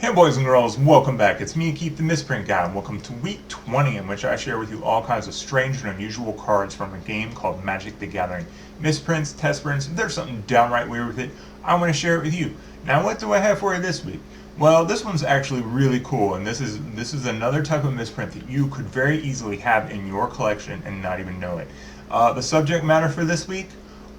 Hey boys and girls, welcome back. It's me, Keith the Misprint Guy, and welcome to week 20, in which I share with you all kinds of strange and unusual cards from a game called Magic the Gathering. Misprints, test prints, if there's something downright weird with it, I want to share it with you. Now what do I have for you this week? Well, this one's actually really cool, and this is another type of misprint that you could very easily have in your collection and not even know it. The subject matter for this week,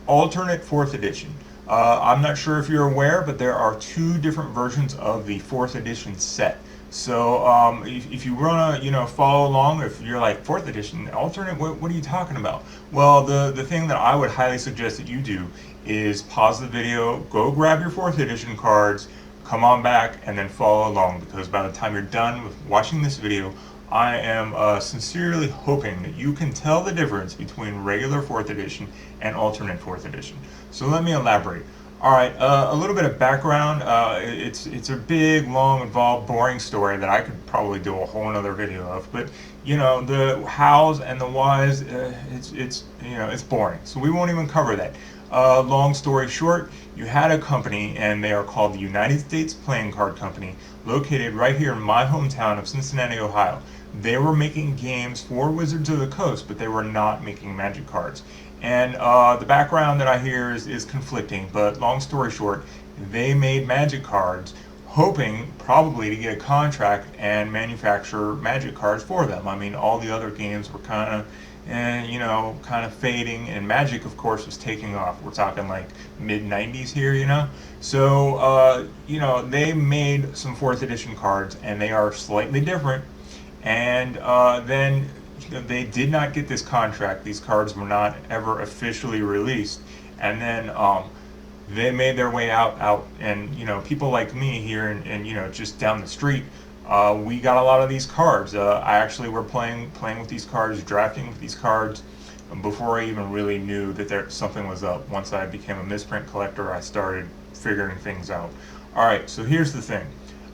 alternate 4th edition. I'm not sure if you're aware, but there are two different versions of the 4th edition set. So if you want to, follow along, if you're like 4th edition alternate, what are you talking about? Well, the thing that I would highly suggest that you do is pause the video, go grab your 4th edition cards, come on back, and then follow along, because by the time you're done with watching this video, I am sincerely hoping that you can tell the difference between regular 4th edition and alternate 4th edition. So let me elaborate. Alright, a little bit of background. It's a big, long, involved, boring story that I could probably do a whole another video of. But, the hows and the whys, it's boring. So we won't even cover that. Long story short, you had a company, and they are called the United States Playing Card Company, located right here in my hometown of Cincinnati, Ohio. They were making games for Wizards of the Coast, but they were not making Magic cards. And the background that I hear is conflicting, but long story short, they made Magic cards, hoping probably to get a contract and manufacture Magic cards for them. I mean, all the other games were kind of fading, and Magic, of course, was taking off. We're talking like mid-90s here. So, they made some 4th edition cards, and they are slightly different. And then they did not get this contract. These cards were not ever officially released. And then they made their way out, and people like me here and just down the street, we got a lot of these cards. I actually were playing with these cards, drafting with these cards before I even really knew that something was up. Once I became a misprint collector, I started figuring things out. All right, so here's the thing.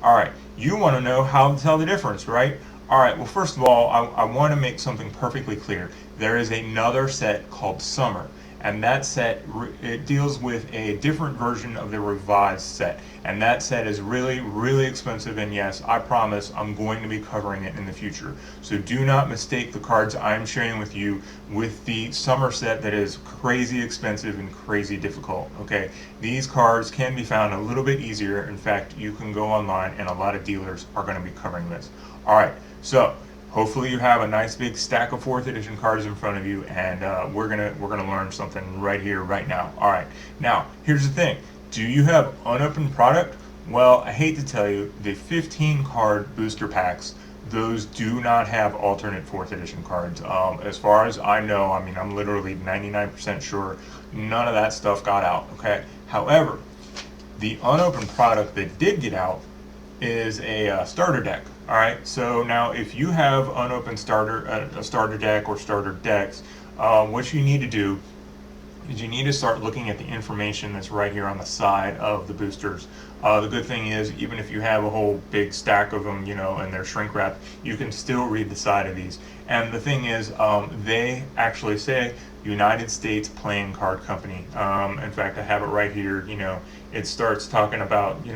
All right, you want to know how to tell the difference, right? Alright, well, first of all, I want to make something perfectly clear. There is another set called Summer, and that set, it deals with a different version of the revised set. And that set is really, really expensive, and yes, I promise I'm going to be covering it in the future. So do not mistake the cards I'm sharing with you with the Summer set that is crazy expensive and crazy difficult, okay? These cards can be found a little bit easier. In fact, you can go online, and a lot of dealers are going to be covering this. Alright. So hopefully you have a nice big stack of 4th edition cards in front of you, and we're gonna learn something right here, right now. All right. Now here's the thing: do you have unopened product? Well, I hate to tell you, the 15 card booster packs, those do not have alternate 4th edition cards. As far as I know, I mean, I'm literally 99% sure none of that stuff got out. Okay. However, the unopened product that did get out is a starter deck. All right, so now if you have unopened a starter deck or starter decks, what you need to do is you need to start looking at the information that's right here on the side of the boosters. The good thing is, even if you have a whole big stack of them, and they're shrink wrapped, you can still read the side of these. And the thing is, they actually say United States Playing Card Company. In fact, I have it right here. It starts talking about,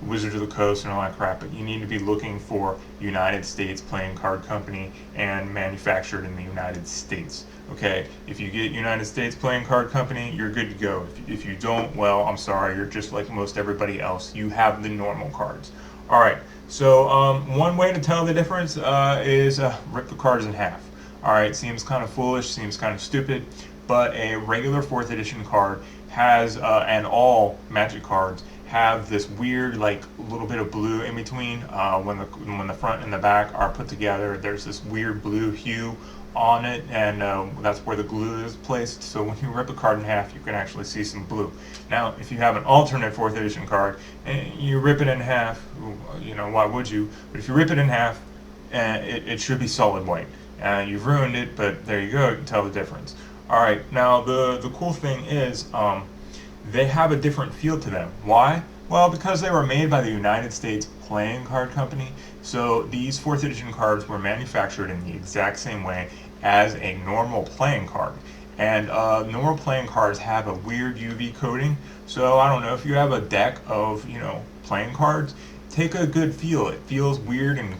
Wizards of the Coast and all that crap, but you need to be looking for United States Playing Card Company and manufactured in the United States. Okay, if you get United States Playing Card Company, you're good to go. If you don't, well, I'm sorry, you're just like most everybody else. You have the normal cards. All right, so one way to tell the difference is rip the cards in half. All right, seems kind of foolish, seems kind of stupid, but a regular 4th edition card has, and all Magic cards have this weird, like, little bit of blue in between. When the front and the back are put together, there's this weird blue hue on it, and that's where the glue is placed. So when you rip a card in half, you can actually see some blue. Now, if you have an alternate 4th edition card and you rip it in half, why would you? But if you rip it in half, it should be solid white. You've ruined it, but there you go. You can tell the difference. All right. Now, the cool thing is, they have a different feel to them. Why? Well, because they were made by the United States Playing Card Company. So these 4th edition cards were manufactured in the exact same way as a normal playing card. And normal playing cards have a weird UV coating. So I don't know, if you have a deck of, playing cards, take a good feel. It feels weird and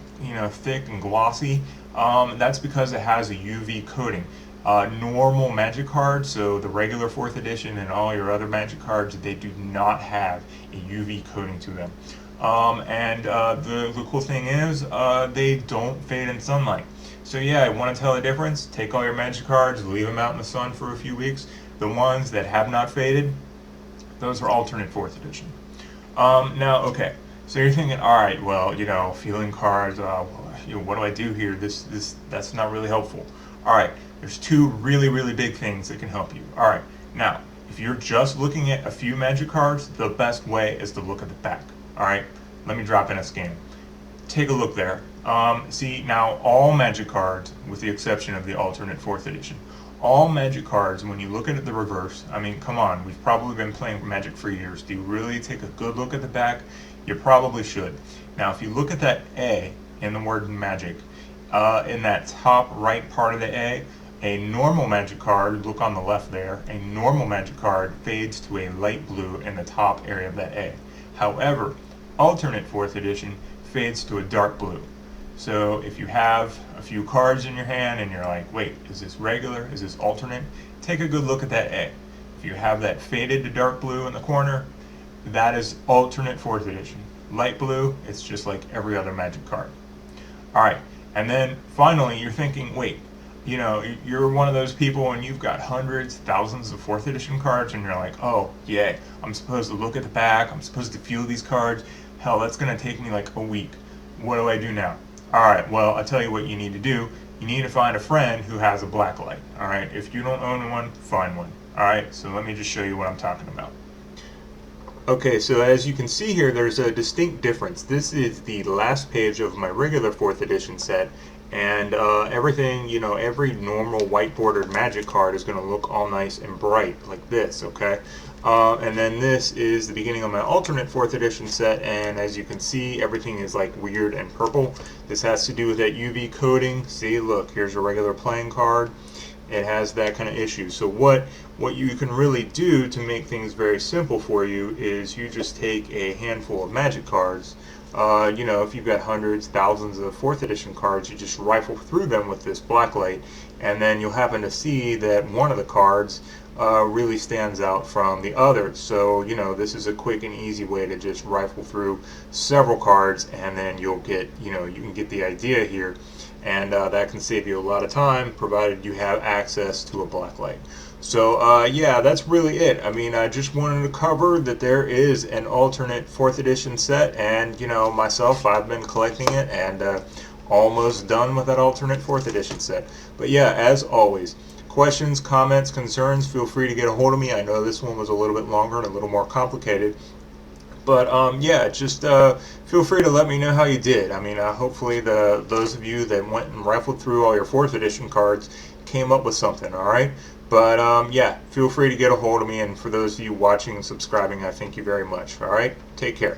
thick and glossy. That's because it has a UV coating. Normal Magic cards, so the regular 4th edition and all your other Magic cards, they do not have a UV coating to them. The cool thing is, they don't fade in sunlight. So yeah, want to tell the difference? Take all your Magic cards, leave them out in the sun for a few weeks. The ones that have not faded, those are alternate 4th edition. Now, okay, so you're thinking, all right, well, feeling cards, what do I do here? That's not really helpful. All right, there's two really big things that can help you. All right, now, if you're just looking at a few Magic cards, the best way is to look at the back. All right, let me drop in a scan. Take a look there. See, now all Magic cards, with the exception of the alternate 4th edition, all Magic cards, when you look at the reverse, I mean, come on, we've probably been playing Magic for years. Do you really take a good look at the back? You probably should. Now, if you look at that A in the word Magic, in that top right part of the A normal Magic card, look on the left there, a normal Magic card fades to a light blue in the top area of that A. However, alternate 4th edition fades to a dark blue. So if you have a few cards in your hand and you're like, wait, is this regular? Is this alternate? Take a good look at that A. If you have that faded to dark blue in the corner, that is alternate 4th edition. Light blue, it's just like every other Magic card. All right, and then finally you're thinking, wait, you're one of those people and you've got hundreds, thousands of 4th edition cards and you're like, oh, yeah, I'm supposed to look at the back, I'm supposed to feel these cards. Hell, that's going to take me like a week. What do I do now? All right, well, I'll tell you what you need to do. You need to find a friend who has a black light. All right, if you don't own one, find one. All right, so let me just show you what I'm talking about. Okay, so as you can see here, there's a distinct difference. This is the last page of my regular 4th edition set, and everything, every normal white bordered Magic card is going to look all nice and bright like this, okay? And then this is the beginning of my alternate 4th edition set, and as you can see, everything is like weird and purple. This has to do with that UV coating. See, look, here's a regular playing card. It has that kind of issue. So what you can really do to make things very simple for you is you just take a handful of Magic cards. If you've got hundreds, thousands of 4th edition cards, you just rifle through them with this black light, and then you'll happen to see that one of the cards really stands out from the others. So, this is a quick and easy way to just rifle through several cards, and then you'll get, you can get the idea here. And that can save you a lot of time, provided you have access to a black light. So yeah, that's really it. I mean, I just wanted to cover that there is an alternate 4th edition set, and myself, I've been collecting it and almost done with that alternate 4th edition set. But yeah, as always, questions, comments, concerns, feel free to get a hold of me. I know this one was a little bit longer and a little more complicated. But yeah, just feel free to let me know how you did. I mean, hopefully those of you that went and rifled through all your 4th edition cards came up with something, all right? But yeah, feel free to get a hold of me, and for those of you watching and subscribing, I thank you very much, all right? Take care.